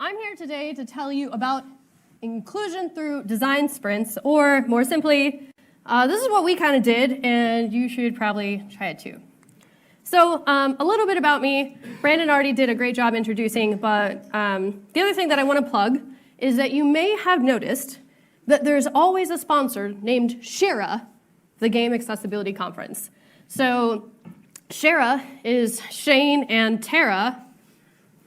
I'm here today to tell you about inclusion through design sprints, or more simply, this is what we kind of did, and you should probably try it too. So a little bit about me. Brandon already did a great job introducing, but the other thing that I want to plug is that you may have noticed that there's always a sponsor named Shara, the Game Accessibility Conference. So Shara is Shane and Tara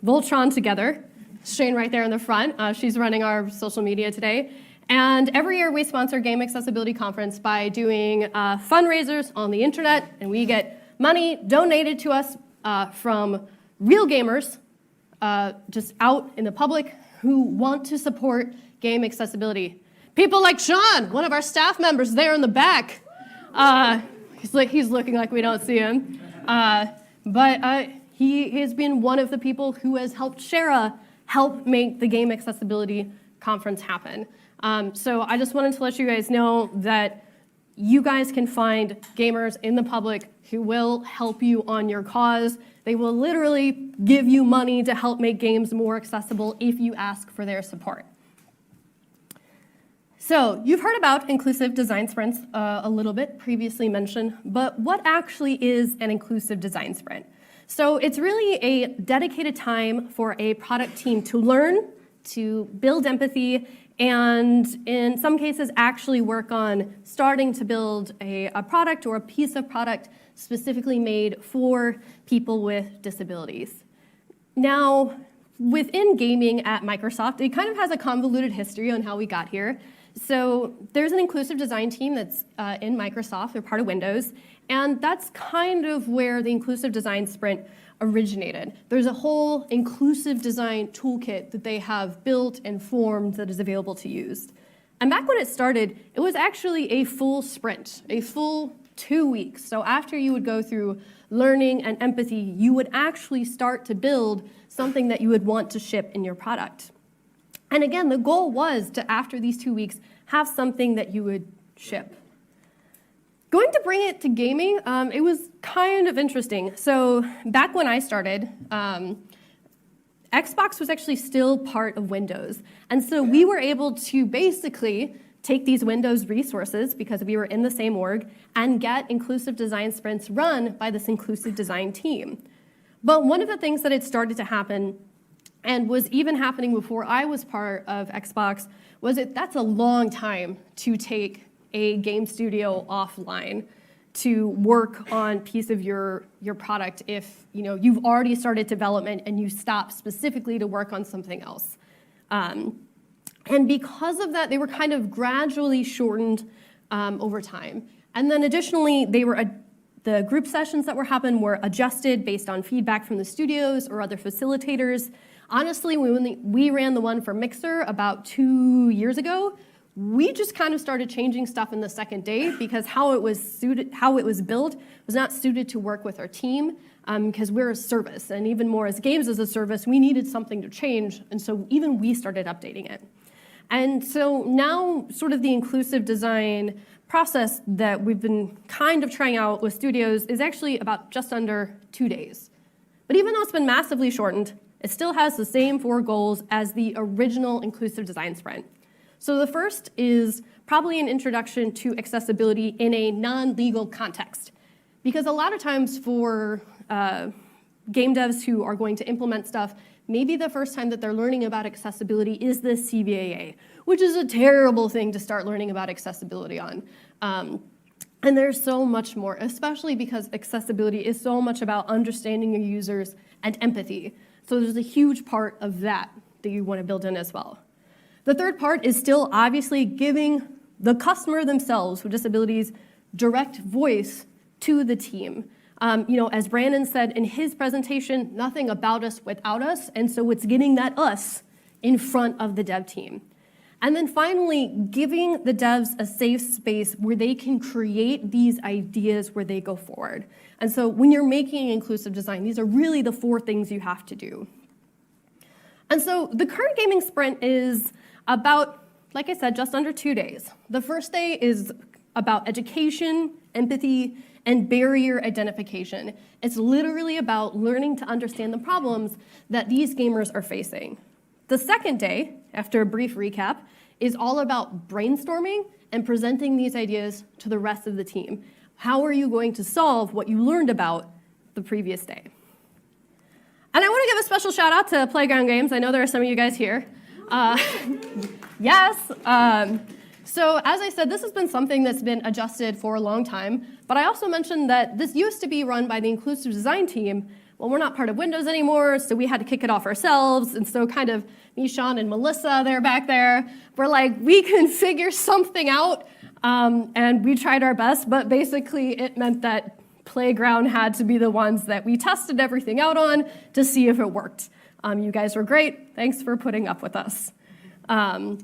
Voltron together. Shane right there in the front. She's running our social media today. And every year we sponsor Game Accessibility Conference by doing fundraisers on the internet, and we get money donated to us from real gamers just out in the public who want to support game accessibility. People like Sean, one of our staff members there in the back. He's looking like we don't see him. But he has been one of the people who has helped Shara help make the Game Accessibility Conference happen. So I just wanted to let you guys know that you guys can find gamers in the public who will help you on your cause. They will literally give you money to help make games more accessible if you ask for their support. So you've heard about inclusive design sprints a little bit, previously mentioned, but what actually is an inclusive design sprint? So it's really a dedicated time for a product team to learn, to build empathy, and in some cases actually work on starting to build a product or a piece of product specifically made for people with disabilities. Now, within gaming at Microsoft, it kind of has a convoluted history on how we got here. So there's an inclusive design team that's in Microsoft, they're part of Windows, and that's kind of where the inclusive design sprint originated. There's a whole inclusive design toolkit that they have built and formed that is available to use. And back when it started, it was actually a full sprint, a full 2 weeks. So after you would go through learning and empathy, you would actually start to build something that you would want to ship in your product. And again, the goal was to, after these 2 weeks, have something that you would ship. Going to bring it to gaming, it was kind of interesting. So back when I started, Xbox was actually still part of Windows. And so we were able to basically take these Windows resources, because we were in the same org, and get inclusive design sprints run by this inclusive design team. But one of the things that had started to happen, and was even happening before I was part of Xbox, was that that's a long time to take a game studio offline to work on a piece of your product if you've already started development and you stop specifically to work on something else. And because of that, they were kind of gradually shortened over time. And then additionally, the group sessions that were happening were adjusted based on feedback from the studios or other facilitators. Honestly, when we ran the one for Mixer about 2 years ago, we just kind of started changing stuff in the second day because how it was built was not suited to work with our team because we're a service, and even more as games as a service, we needed something to change, and so even we started updating it. And so now sort of the inclusive design process that we've been kind of trying out with studios is actually about just under 2 days. But even though it's been massively shortened, it still has the same 4 goals as the original inclusive design sprint. So the first is probably an introduction to accessibility in a non-legal context. Because a lot of times for game devs who are going to implement stuff, maybe the first time that they're learning about accessibility is the CBAA, which is a terrible thing to start learning about accessibility on. And there's so much more, especially because accessibility is so much about understanding your users and empathy. So there's a huge part of that you want to build in as well. The third part is still obviously giving the customer themselves with disabilities direct voice to the team. As Brandon said in his presentation, nothing about us without us, and so it's getting that us in front of the dev team. And then finally, giving the devs a safe space where they can create these ideas where they go forward. And so when you're making inclusive design, these are really the 4 things you have to do. And so the current gaming sprint is about, like I said, just under 2 days. The first day is about education, empathy, and barrier identification. It's literally about learning to understand the problems that these gamers are facing. The second day, after a brief recap, is all about brainstorming and presenting these ideas to the rest of the team. How are you going to solve what you learned about the previous day? And I want to give a special shout out to Playground Games. I know there are some of you guys here. Yes. So as I said, this has been something that's been adjusted for a long time. But I also mentioned that this used to be run by the inclusive design team. Well, we're not part of Windows anymore, so we had to kick it off ourselves. And so kind of me, Sean, and Melissa, they're back there. We're like, we can figure something out. And we tried our best, but basically it meant that Playground had to be the ones that we tested everything out on to see if it worked. You guys were great. Thanks for putting up with us. And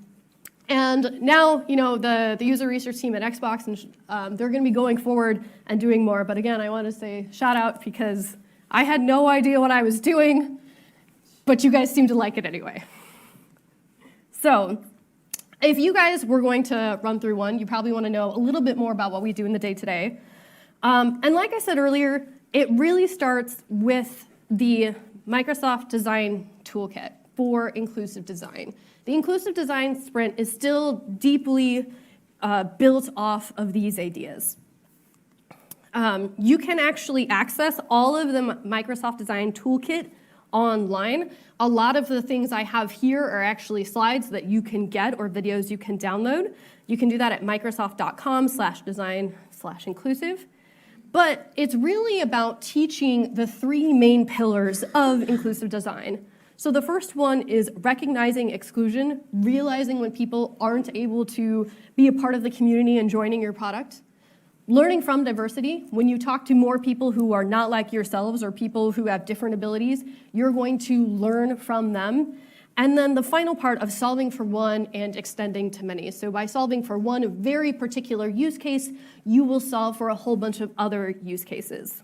now, the user research team at Xbox, and they're going to be going forward and doing more. But again, I want to say shout out because I had no idea what I was doing, but you guys seem to like it anyway. So if you guys were going to run through one, you probably want to know a little bit more about what we do in the day-to-day. And like I said earlier, it really starts with the Microsoft Design Toolkit for inclusive design. The inclusive design sprint is still deeply built off of these ideas. You can actually access all of the Microsoft Design Toolkit online. A lot of the things I have here are actually slides that you can get or videos you can download. You can do that at microsoft.com/design/inclusive. But it's really about teaching the three main pillars of inclusive design. So the first one is recognizing exclusion, realizing when people aren't able to be a part of the community and joining your product. Learning from diversity. When you talk to more people who are not like yourselves or people who have different abilities, you're going to learn from them. And then the final part of solving for one and extending to many. So by solving for one very particular use case, you will solve for a whole bunch of other use cases.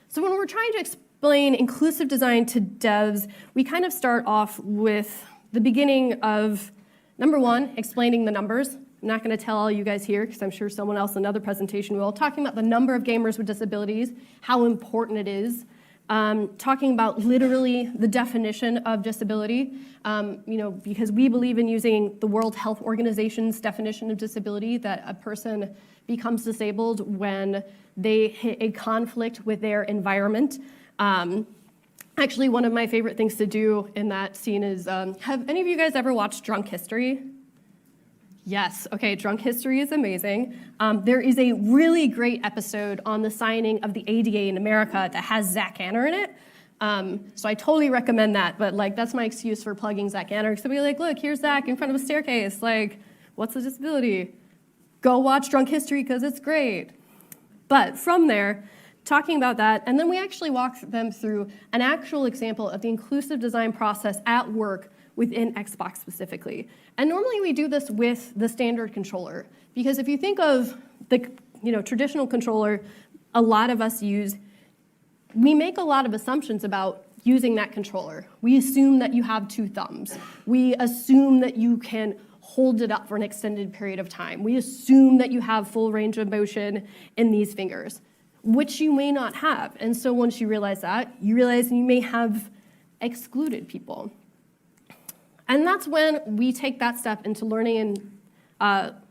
So when we're trying to explain inclusive design to devs, we kind of start off with the beginning of, number one, explaining the numbers. I'm not going to tell all you guys here because I'm sure someone else in another presentation will. Talking about the number of gamers with disabilities, how important it is. Talking about literally the definition of disability, because we believe in using the World Health Organization's definition of disability, that a person becomes disabled when they hit a conflict with their environment. Actually, one of my favorite things to do in that scene is, have any of you guys ever watched Drunk History? Yes, okay, Drunk History is amazing. There is a really great episode on the signing of the ADA in America that has Zach Anner in it. So I totally recommend that, but that's my excuse for plugging Zach Anner. So be like, look, here's Zach in front of a staircase. What's the disability? Go watch Drunk History because it's great. But from there, talking about that, and then we actually walk them through an actual example of the inclusive design process at work within Xbox specifically. And normally we do this with the standard controller, because if you think of the traditional controller a lot of us use, we make a lot of assumptions about using that controller. We assume that you have two thumbs. We assume that you can hold it up for an extended period of time. We assume that you have full range of motion in these fingers, which you may not have. And so once you realize that, you realize you may have excluded people. And that's when we take that step into learning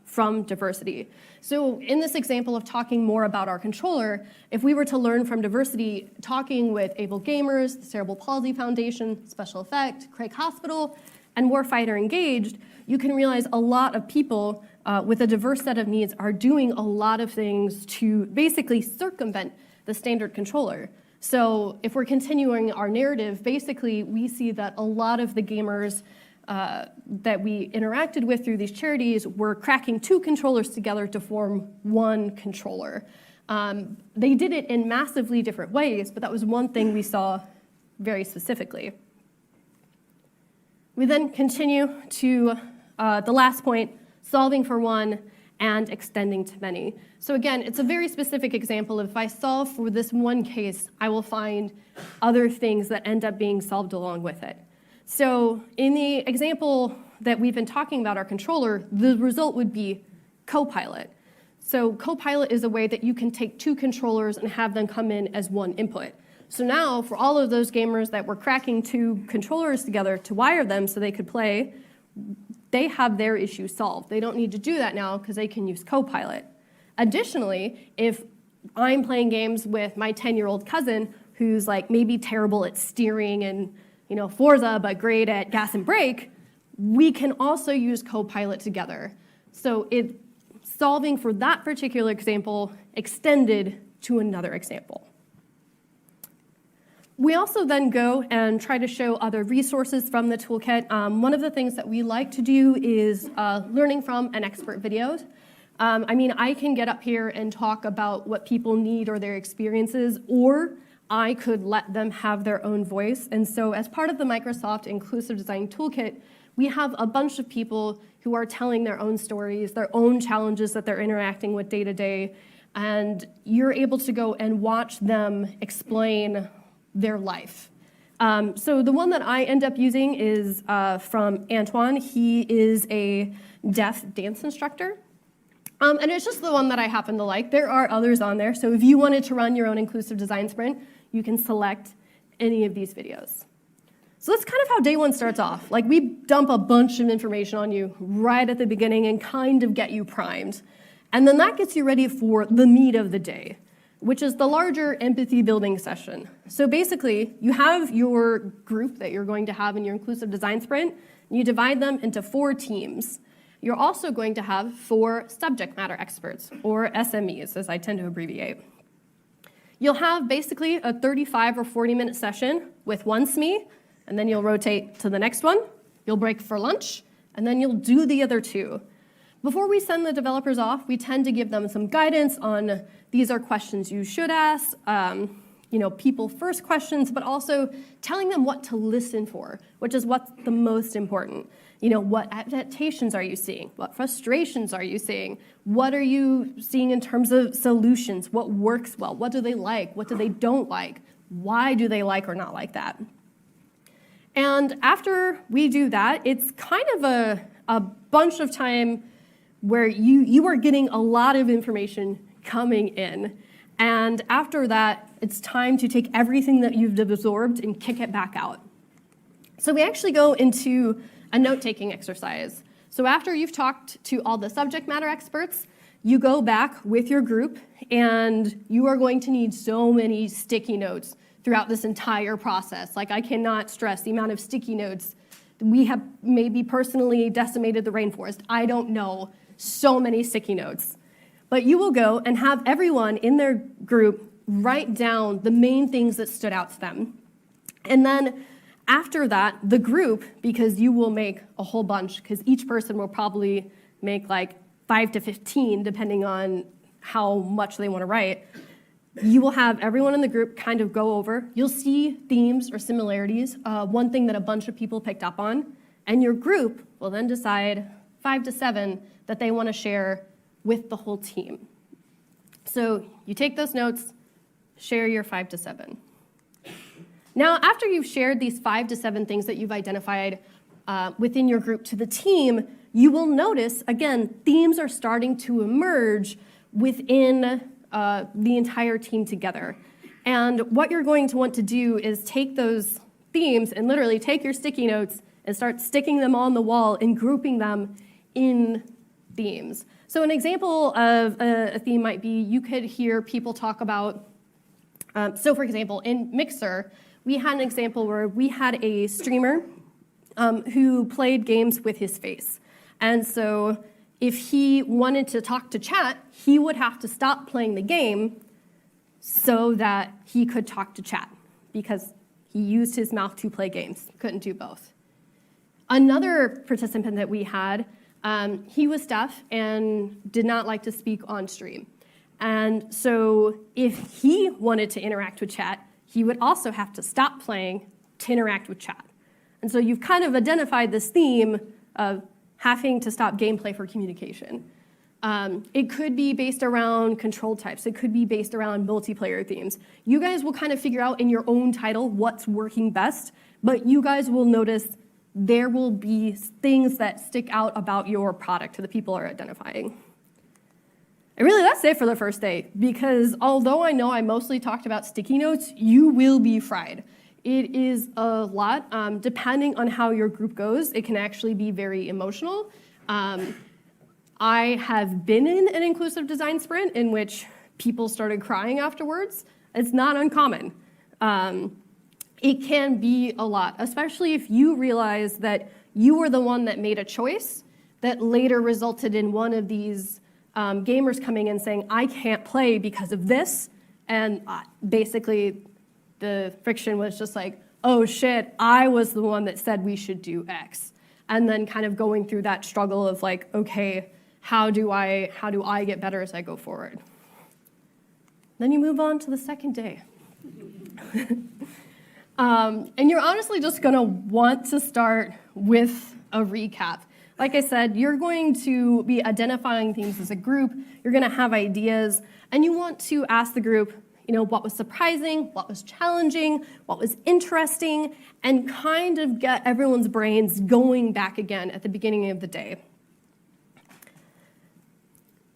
from diversity. So in this example of talking more about our controller, if we were to learn from diversity, talking with Able Gamers, the Cerebral Palsy Foundation, Special Effect, Craig Hospital, and Warfighter Engaged, you can realize a lot of people with a diverse set of needs are doing a lot of things to basically circumvent the standard controller. So if we're continuing our narrative, basically we see that a lot of the gamers that we interacted with through these charities were cracking two controllers together to form one controller. They did it in massively different ways, but that was one thing we saw very specifically. We then continue to the last point, solving for one and extending to many. So again, it's a very specific example. If I solve for this one case, I will find other things that end up being solved along with it. So in the example that we've been talking about, our controller, the result would be Copilot. So Copilot is a way that you can take two controllers and have them come in as one input. So now, for all of those gamers that were cracking 2 controllers together to wire them so they could play, they have their issue solved. They don't need to do that now because they can use Copilot. Additionally, if I'm playing games with my 10-year-old cousin who's like maybe terrible at steering and Forza, but great at gas and brake, we can also use Copilot together. So it's solving for that particular example extended to another example. We also then go and try to show other resources from the toolkit. One of the things that we like to do is learning from an expert videos. I can get up here and talk about what people need or their experiences, or I could let them have their own voice. And so as part of the Microsoft Inclusive Design Toolkit, we have a bunch of people who are telling their own stories, their own challenges that they're interacting with day to day, and you're able to go and watch them explain their life. So the one that I end up using is from Antoine. He is a deaf dance instructor. And it's just the one that I happen to like. There are others on there, so if you wanted to run your own inclusive design sprint, you can select any of these videos. So that's kind of how day one starts off. Like, we dump a bunch of information on you right at the beginning and kind of get you primed. And then that gets you ready for the meat of the day, which is the larger empathy building session. So basically, you have your group that you're going to have in your inclusive design sprint, and you divide them into 4 teams. You're also going to have 4 subject matter experts, or SMEs, as I tend to abbreviate. You'll have basically a 35 or 40-minute session with one SME, and then you'll rotate to the next one. You'll break for lunch, and then you'll do the other 2. Before we send the developers off, we tend to give them some guidance on these are questions you should ask, people first questions, but also telling them what to listen for, which is what's the most important. What adaptations are you seeing? What frustrations are you seeing? What are you seeing in terms of solutions? What works well? What do they like? What do they don't like? Why do they like or not like that? And after we do that, it's kind of a bunch of time where you are getting a lot of information coming in. And after that, it's time to take everything that you've absorbed and kick it back out. So we actually go into a note-taking exercise. So after you've talked to all the subject matter experts, you go back with your group, and you are going to need so many sticky notes throughout this entire process. Like, I cannot stress the amount of sticky notes. We have maybe personally decimated the rainforest. I don't know, so many sticky notes. But you will go and have everyone in their group write down the main things that stood out to them. And then after that, the group, because you will make a whole bunch, because each person will probably make like 5 to 15, depending on how much they want to write, you will have everyone in the group kind of go over. You'll see themes or similarities, one thing that a bunch of people picked up on, and your group will then decide 5 to 7 that they want to share with the whole team. So you take those notes, share your 5 to 7. Now, after you've shared these 5 to 7 things that you've identified within your group to the team, you will notice, again, themes are starting to emerge within the entire team together. And what you're going to want to do is take those themes and literally take your sticky notes and start sticking them on the wall and grouping them in themes. So an example of a theme might be you could hear people talk about, so for example, in Mixer, we had an example where we had a streamer who played games with his face. And so if he wanted to talk to chat, he would have to stop playing the game so that he could talk to chat, because he used his mouth to play games, couldn't do both. Another participant that we had, he was deaf and did not like to speak on stream. And so if he wanted to interact with chat, he would also have to stop playing to interact with chat. And so you've kind of identified this theme of having to stop gameplay for communication. It could be based around control types. It could be based around multiplayer themes. You guys will kind of figure out in your own title what's working best, but you guys will notice there will be things that stick out about your product that the people are identifying. And really, that's it for the first day, because although I know I mostly talked about sticky notes, you will be fried. It is a lot. Depending on how your group goes, it can actually be very emotional. I have been in an inclusive design sprint in which people started crying afterwards. It's not uncommon. It can be a lot, especially if you realize that you were the one that made a choice that later resulted in one of these gamers coming in saying, I can't play because of this. And basically, the friction was just like, oh shit, I was the one that said we should do X. And then kind of going through that struggle of like, okay, how do I get better as I go forward? Then you move on to the second day. And you're honestly just gonna want to start with a recap. Like I said, you're going to be identifying things as a group, you're gonna have ideas, and you want to ask the group, what was surprising, what was challenging, what was interesting, and kind of get everyone's brains going back again at the beginning of the day.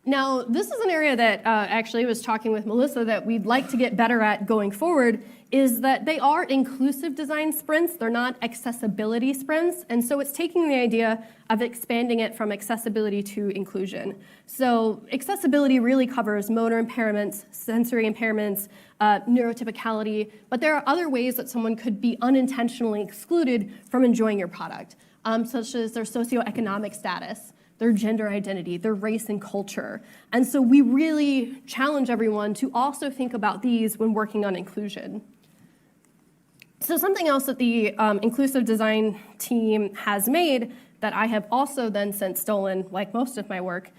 Now, this is an area that actually I was talking with Melissa that we'd like to get better at going forward, is that they are inclusive design sprints, they're not accessibility sprints, and so it's taking the idea of expanding it from accessibility to inclusion. So accessibility really covers motor impairments, sensory impairments, neurotypicality, but there are other ways that someone could be unintentionally excluded from enjoying your product, such as their socioeconomic status, their gender identity, their race and culture. And so we really challenge everyone to also think about these when working on inclusion. So something else that the inclusive design team has made that I have also then since stolen, like most of my work,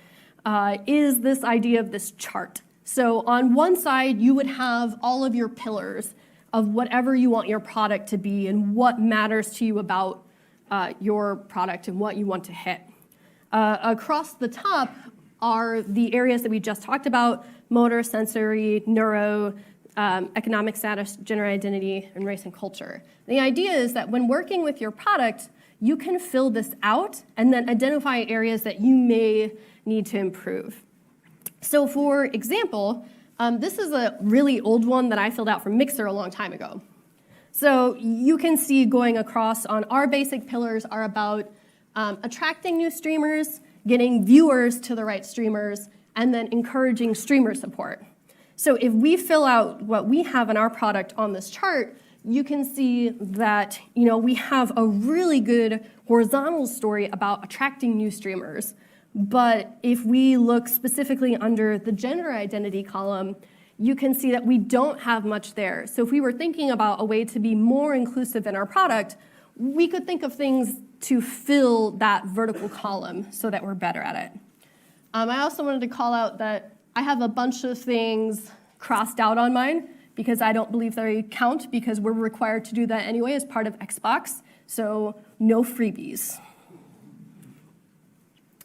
is this idea of this chart. So on one side, you would have all of your pillars of whatever you want your product to be and what matters to you about your product and what you want to hit. Across the top are the areas that we just talked about: motor, sensory, neuro, economic status, gender identity, and race and culture. The idea is that when working with your product, you can fill this out and then identify areas that you may need to improve. So for example, this is a really old one that I filled out for Mixer a long time ago. So you can see going across on our basic pillars are about attracting new streamers, getting viewers to the right streamers, and then encouraging streamer support. So if we fill out what we have in our product on this chart, you can see that we have a really good horizontal story about attracting new streamers. But if we look specifically under the gender identity column, you can see that we don't have much there. So if we were thinking about a way to be more inclusive in our product, we could think of things to fill that vertical column so that we're better at it. I also wanted to call out that I have a bunch of things crossed out on mine because I don't believe they count because we're required to do that anyway as part of Xbox, so no freebies.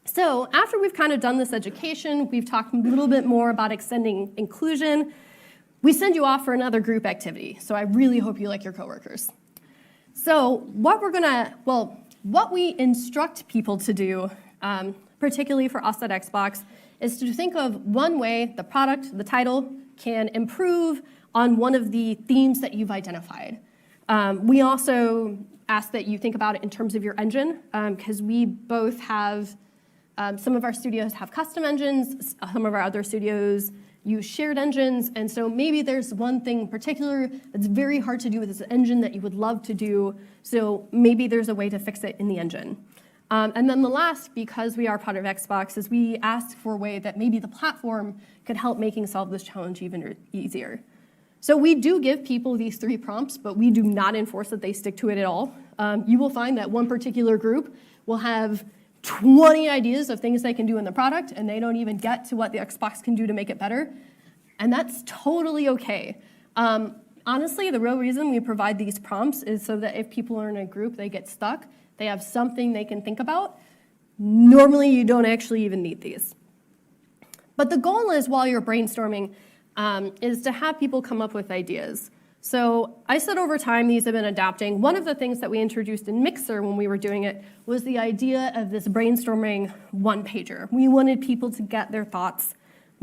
So after we've kind of done this education, we've talked a little bit more about extending inclusion, we send you off for another group activity. So I really hope you like your coworkers. So what we instruct people to do, particularly for us at Xbox, is to think of one way the product, the title, can improve on one of the themes that you've identified. We also ask that you think about it in terms of your engine, because we both have, some of our studios have custom engines, some of our other studios use shared engines, and so maybe there's one thing in particular that's very hard to do with this engine that you would love to do, so maybe there's a way to fix it in the engine. And then the last, because we are part of Xbox, is we ask for a way that maybe the platform could help solve this challenge even easier. So we do give people these 3 prompts, but we do not enforce that they stick to it at all. You will find that one particular group will have 20 ideas of things they can do in the product, and they don't even get to what the Xbox can do to make it better. And that's totally okay. Honestly, the real reason we provide these prompts is so that if people are in a group, they get stuck, they have something they can think about. Normally, you don't actually even need these. But the goal is, while you're brainstorming, is to have people come up with ideas. So I said over time, these have been adapting. One of the things that we introduced in Mixer when we were doing it was the idea of this brainstorming one-pager. We wanted people to get their thoughts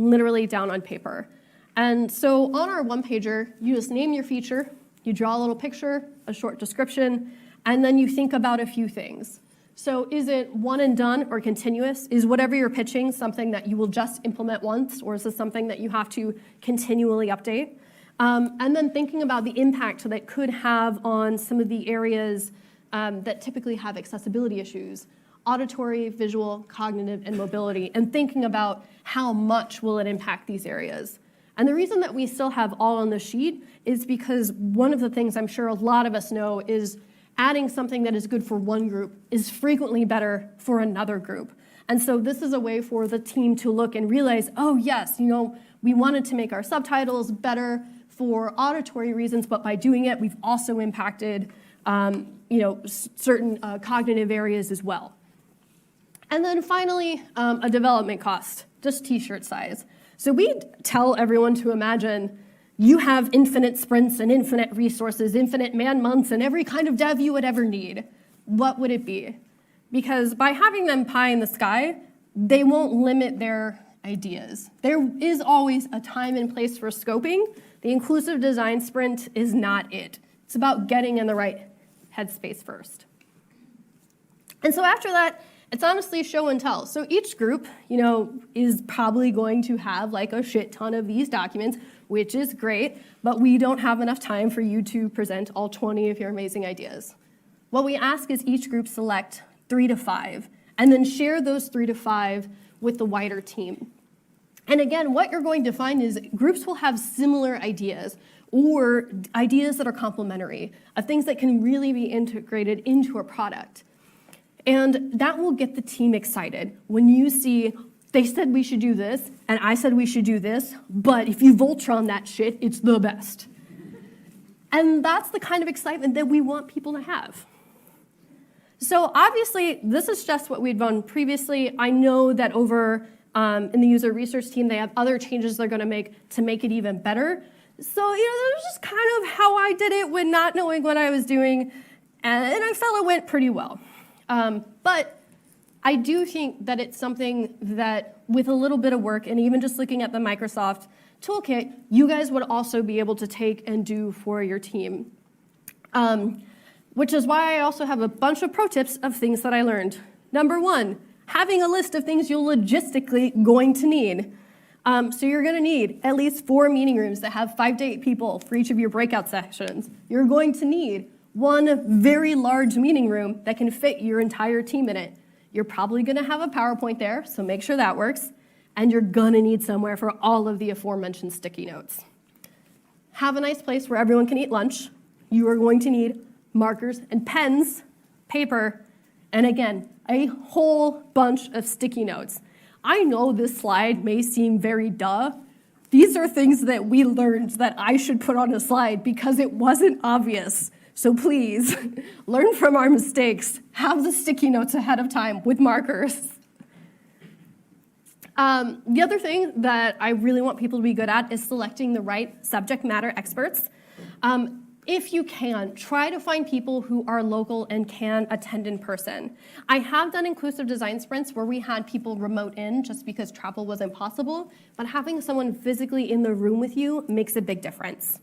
literally down on paper. And so on our one-pager, you just name your feature, you draw a little picture, a short description, and then you think about a few things. So is it one and done or continuous? Is whatever you're pitching something that you will just implement once, or is this something that you have to continually update? And then thinking about the impact that could have on some of the areas that typically have accessibility issues, auditory, visual, cognitive, and mobility, and thinking about how much will it impact these areas. And the reason that we still have all on the sheet is because one of the things I'm sure a lot of us know is adding something that is good for one group is frequently better for another group. And so this is a way for the team to look and realize, oh yes, we wanted to make our subtitles better for auditory reasons, but by doing it, we've also impacted certain cognitive areas as well. And then finally, a development cost, just t-shirt size. So we tell everyone to imagine you have infinite sprints and infinite resources, infinite man-months, and every kind of dev you would ever need. What would it be? Because by having them pie in the sky, they won't limit their ideas. There is always a time and place for scoping. The inclusive design sprint is not it. It's about getting in the right headspace first. And so after that, it's honestly show and tell. So each group, is probably going to have like a shit ton of these documents, which is great, but we don't have enough time for you to present all 20 of your amazing ideas. What we ask is each group select 3 to 5, and then share those 3 to 5 with the wider team. And again, what you're going to find is groups will have similar ideas or ideas that are complementary, of things that can really be integrated into a product. And that will get the team excited when you see, they said we should do this, and I said we should do this, but if you Voltron that shit, it's the best. And that's the kind of excitement that we want people to have. So obviously, this is just what we'd done previously. I know that over in the user research team, they have other changes they're going to make it even better. So, that was just kind of how I did it when not knowing what I was doing, and I felt it went pretty well. But I do think that it's something that, with a little bit of work, and even just looking at the Microsoft Toolkit, you guys would also be able to take and do for your team. Which is why I also have a bunch of pro tips of things that I learned. Number 1, having a list of things you're logistically going to need. So you're going to need at least 4 meeting rooms that have 5 to 8 people for each of your breakout sessions. You're going to need 1 very large meeting room that can fit your entire team in it. You're probably going to have a PowerPoint there, so make sure that works. And you're going to need somewhere for all of the aforementioned sticky notes. Have a nice place where everyone can eat lunch. You are going to need markers and pens, paper, and again, a whole bunch of sticky notes. I know this slide may seem very duh. These are things that we learned that I should put on a slide because it wasn't obvious. So please, learn from our mistakes. Have the sticky notes ahead of time with markers. The other thing that I really want people to be good at is selecting the right subject matter experts. If you can, try to find people who are local and can attend in person. I have done inclusive design sprints where we had people remote in just because travel wasn't possible, but having someone physically in the room with you makes a big difference.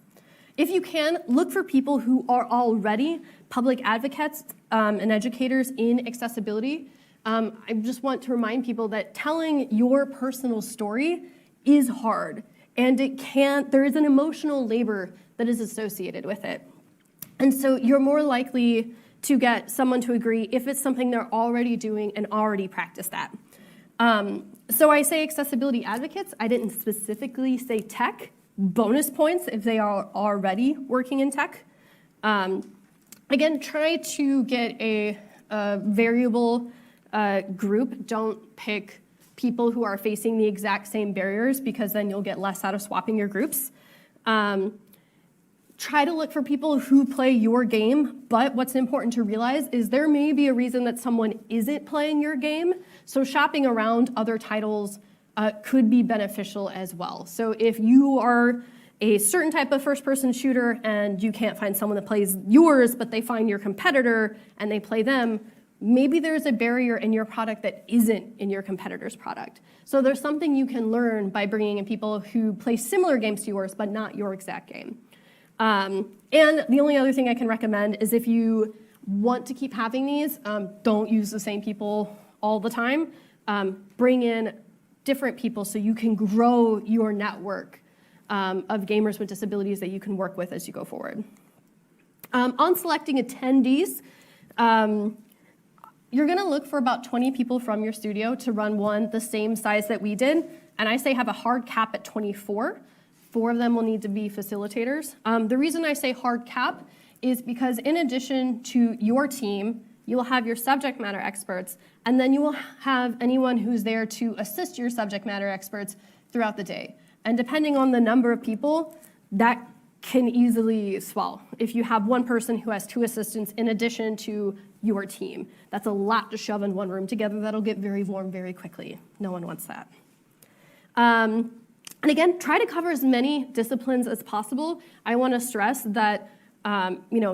If you can, look for people who are already public advocates and educators in accessibility. I just want to remind people that telling your personal story is hard, and there is an emotional labor that is associated with it. And so you're more likely to get someone to agree if it's something they're already doing and already practice that. So I say accessibility advocates. I didn't specifically say tech. Bonus points if they are already working in tech. Again, try to get a variable group. Don't pick people who are facing the exact same barriers because then you'll get less out of swapping your groups. Try to look for people who play your game, but what's important to realize is there may be a reason that someone isn't playing your game, so shopping around other titles could be beneficial as well. So if you are a certain type of first-person shooter and you can't find someone that plays yours, but they find your competitor and they play them, maybe there's a barrier in your product that isn't in your competitor's product. So there's something you can learn by bringing in people who play similar games to yours, but not your exact game. And the only other thing I can recommend is if you want to keep having these, don't use the same people all the time. Bring in different people so you can grow your network of gamers with disabilities that you can work with as you go forward. On selecting attendees, you're going to look for about 20 people from your studio to run one the same size that we did. And I say have a hard cap at 24. 4 of them will need to be facilitators. The reason I say hard cap is because in addition to your team, you will have your subject matter experts, and then you will have anyone who's there to assist your subject matter experts throughout the day. And depending on the number of people, that can easily swell. If you have one person who has 2 assistants in addition to your team, that's a lot to shove in one room together. That'll get very warm very quickly. No one wants that. And again, try to cover as many disciplines as possible. I want to stress that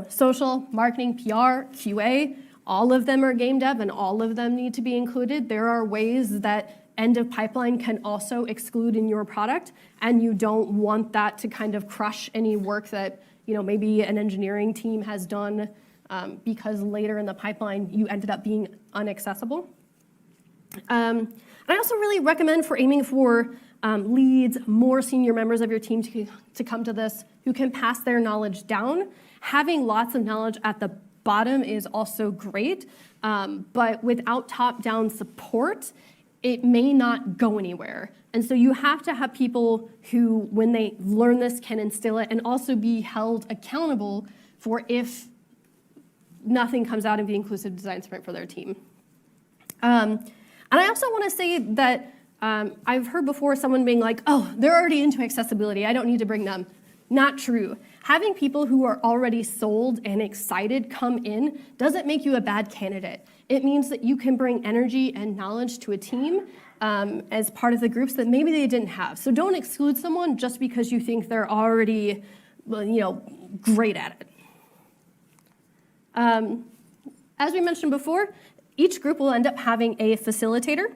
social, marketing, PR, QA, all of them are game dev and all of them need to be included. There are ways that end of pipeline can also exclude in your product, and you don't want that to kind of crush any work that maybe an engineering team has done because later in the pipeline you ended up being inaccessible. And I also really recommend for aiming for leads, more senior members of your team to come to this who can pass their knowledge down. Having lots of knowledge at the bottom is also great, but without top-down support, it may not go anywhere. And so you have to have people who, when they learn this, can instill it and also be held accountable for if nothing comes out of the inclusive design sprint for their team. And I also want to say that I've heard before someone being like, oh, they're already into accessibility, I don't need to bring them. Not true. Having people who are already sold and excited come in doesn't make you a bad candidate. It means that you can bring energy and knowledge to a team as part of the groups that maybe they didn't have. So don't exclude someone just because you think they're already, great at it. As we mentioned before, each group will end up having a facilitator.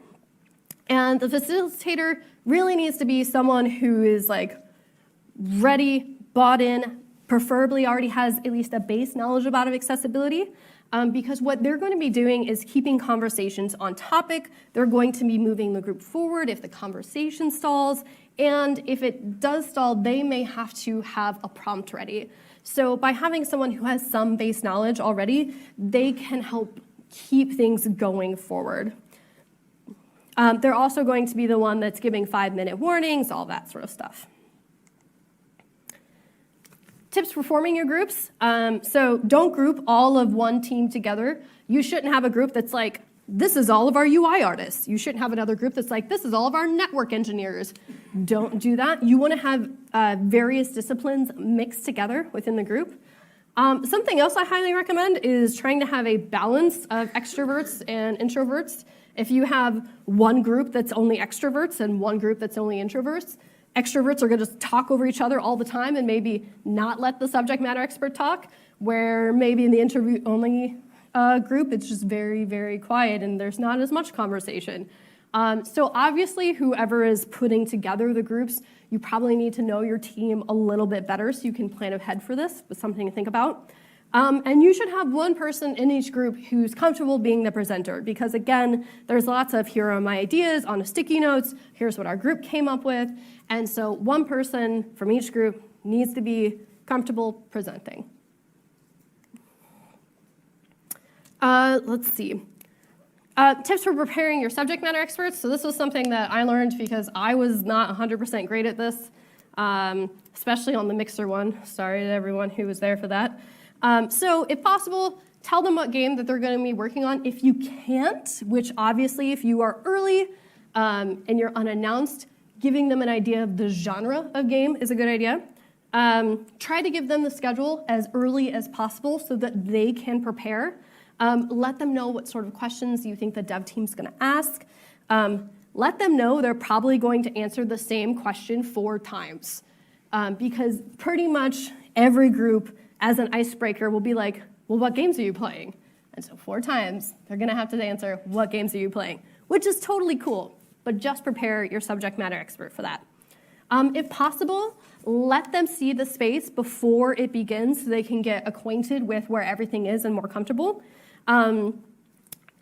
And the facilitator really needs to be someone who is ready, bought in, preferably already has at least a base knowledge about accessibility, because what they're going to be doing is keeping conversations on topic. They're going to be moving the group forward if the conversation stalls, and if it does stall, they may have to have a prompt ready. So by having someone who has some base knowledge already, they can help keep things going forward. They're also going to be the one that's giving 5-minute warnings, all that sort of stuff. Tips for forming your groups. So don't group all of one team together. You shouldn't have a group that's like, this is all of our UI artists. You shouldn't have another group that's like, this is all of our network engineers. Don't do that. You want to have various disciplines mixed together within the group. Something else I highly recommend is trying to have a balance of extroverts and introverts. If you have one group that's only extroverts and one group that's only introverts, extroverts are going to just talk over each other all the time and maybe not let the subject matter expert talk, where maybe in the interview-only group, it's just very, very quiet and there's not as much conversation. So obviously, whoever is putting together the groups, you probably need to know your team a little bit better so you can plan ahead for this, but something to think about. And you should have one person in each group who's comfortable being the presenter, because again, there's lots of here are my ideas on a sticky notes, here's what our group came up with, and so one person from each group needs to be comfortable presenting. Let's see. Tips for preparing your subject matter experts. So this was something that I learned because I was not 100% great at this, especially on the mixer one. Sorry to everyone who was there for that. So if possible, tell them what game that they're going to be working on. If you can't, which obviously if you are early and you're unannounced, giving them an idea of the genre of game is a good idea. Try to give them the schedule as early as possible so that they can prepare. Let them know what sort of questions you think the dev team's going to ask. Let them know they're probably going to answer the same question 4 times, because pretty much every group, as an icebreaker, will be like, well, what games are you playing? And so 4 times, they're going to have to answer, what games are you playing? Which is totally cool, but just prepare your subject matter expert for that. If possible, let them see the space before it begins so they can get acquainted with where everything is and more comfortable.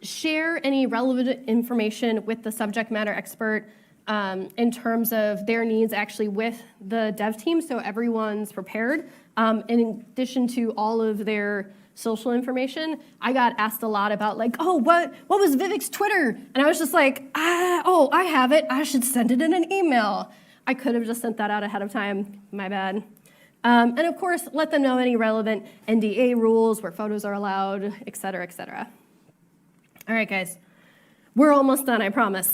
Share any relevant information with the subject matter expert in terms of their needs actually with the dev team so everyone's prepared. In addition to all of their social information, I got asked a lot about like, oh, what was Vivek's Twitter? And I was just like, I have it. I should send it in an email. I could have just sent that out ahead of time. My bad. And of course, let them know any relevant NDA rules, where photos are allowed, et cetera, et cetera. All right, guys. We're almost done, I promise.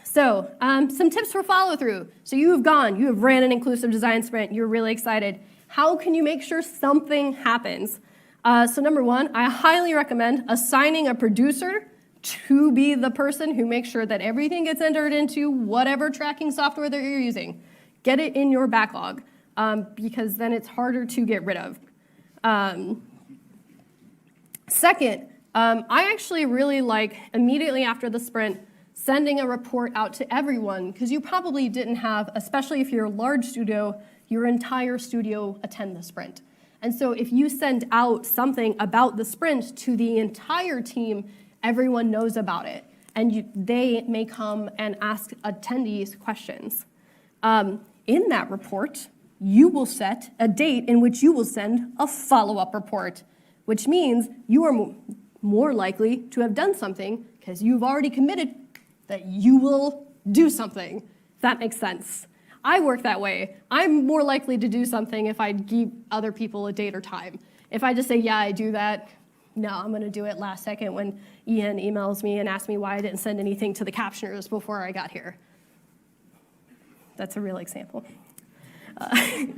So some tips for follow-through. So you have ran an inclusive design sprint. You're really excited. How can you make sure something happens? So number 1, I highly recommend assigning a producer to be the person who makes sure that everything gets entered into whatever tracking software that you're using. Get it in your backlog, because then it's harder to get rid of. Second, I actually really like immediately after the sprint sending a report out to everyone, because you probably didn't have, especially if you're a large studio, your entire studio attend the sprint. And so if you send out something about the sprint to the entire team, everyone knows about it, and they may come and ask attendees questions. In that report, you will set a date in which you will send a follow-up report, which means you are more likely to have done something because you've already committed that you will do something, if that makes sense. I work that way. I'm more likely to do something if I give other people a date or time. If I just say, yeah, I do that, no, I'm going to do it last second when Ian emails me and asks me why I didn't send anything to the captioners before I got here. That's a real example. The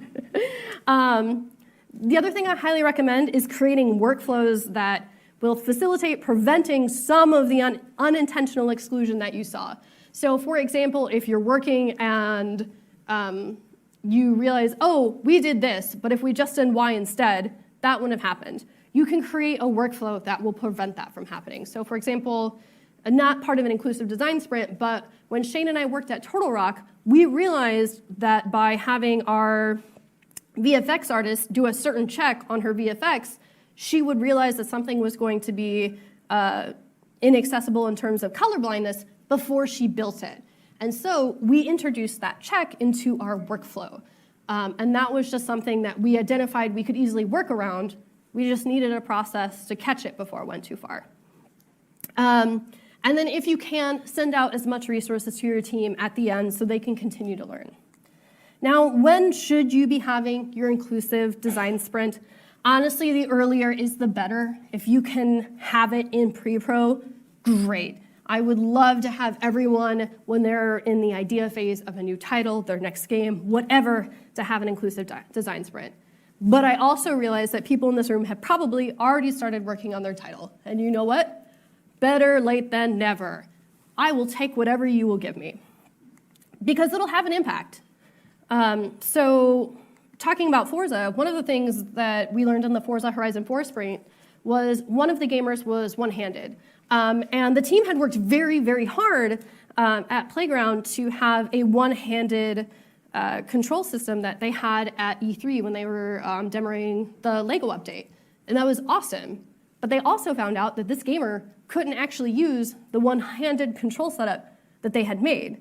other thing I highly recommend is creating workflows that will facilitate preventing some of the unintentional exclusion that you saw. So for example, if you're working and you realize, oh, we did this, but if we just did Y instead, that wouldn't have happened. You can create a workflow that will prevent that from happening. So for example, not part of an inclusive design sprint, but when Shane and I worked at Turtle Rock, we realized that by having our VFX artist do a certain check on her VFX, she would realize that something was going to be inaccessible in terms of color blindness before she built it. And so we introduced that check into our workflow. And that was just something that we identified we could easily work around. We just needed a process to catch it before it went too far. And then if you can, send out as much resources to your team at the end so they can continue to learn. Now, when should you be having your inclusive design sprint? Honestly, the earlier is the better. If you can have it in pre-pro, great. I would love to have everyone, when they're in the idea phase of a new title, their next game, whatever, to have an inclusive design sprint. But I also realize that people in this room have probably already started working on their title. And you know what? Better late than never. I will take whatever you will give me, because it'll have an impact. So talking about Forza, one of the things that we learned in the Forza Horizon 4 sprint was one of the gamers was one-handed. And the team had worked very, very hard at Playground to have a one-handed control system that they had at E3 when they were demoing the Lego update. And that was awesome. But they also found out that this gamer couldn't actually use the one-handed control setup that they had made.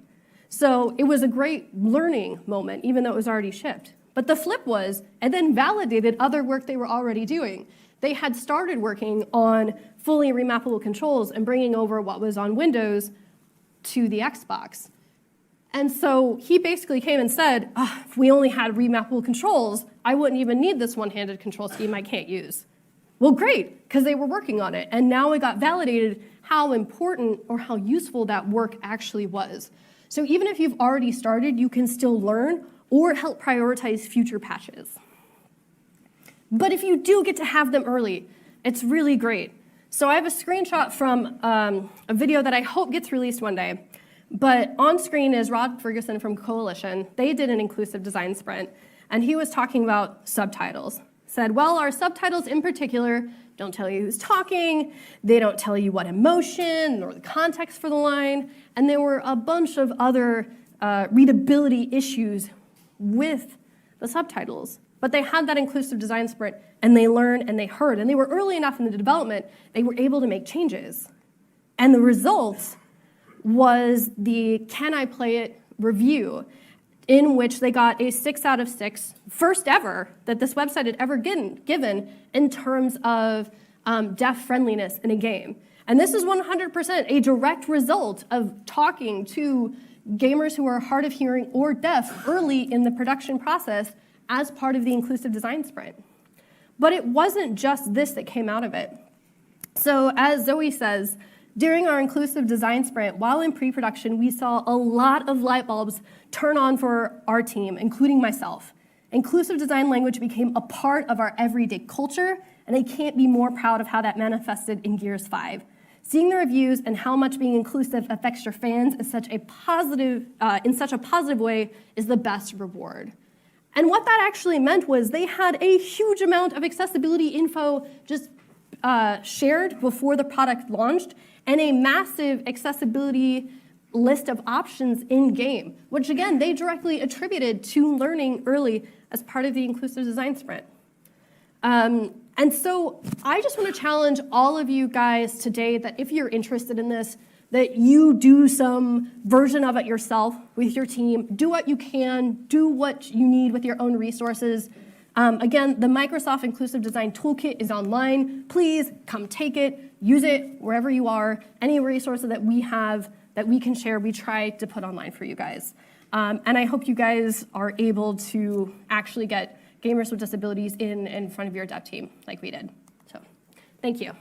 So it was a great learning moment, even though it was already shipped. But the flip was, it then validated other work they were already doing. They had started working on fully remappable controls and bringing over what was on Windows to the Xbox. And so he basically came and said, if we only had remappable controls, I wouldn't even need this one-handed control scheme I can't use. Well, great, because they were working on it. And now it got validated how important or how useful that work actually was. So even if you've already started, you can still learn or help prioritize future patches. But if you do get to have them early, it's really great. So I have a screenshot from a video that I hope gets released one day. But on screen is Rod Ferguson from Coalition. They did an inclusive design sprint, and he was talking about subtitles. Said, well, our subtitles in particular don't tell you who's talking, they don't tell you what emotion or the context for the line, and there were a bunch of other readability issues with the subtitles. But they had that inclusive design sprint, and they learned and they heard, and they were early enough in the development, they were able to make changes. And the result was the Can I Play It review, in which they got a 6 out of 6, first ever that this website had ever given in terms of deaf friendliness in a game. And this is 100% a direct result of talking to gamers who are hard of hearing or deaf early in the production process as part of the inclusive design sprint. But it wasn't just this that came out of it. So as Zoe says, during our inclusive design sprint, while in pre-production, we saw a lot of light bulbs turn on for our team, including myself. Inclusive design language became a part of our everyday culture, and I can't be more proud of how that manifested in Gears 5. Seeing the reviews and how much being inclusive affects your fans in such a positive way is the best reward. And what that actually meant was they had a huge amount of accessibility info just shared before the product launched, and a massive accessibility list of options in-game, which again, they directly attributed to learning early as part of the inclusive design sprint. And so I just want to challenge all of you guys today that if you're interested in this, that you do some version of it yourself with your team. Do what you can, do what you need with your own resources. Again, the Microsoft Inclusive Design Toolkit is online. Please come take it, use it wherever you are. Any resources that we have that we can share, we try to put online for you guys. And I hope you guys are able to actually get gamers with disabilities in front of your dev team like we did. So, thank you.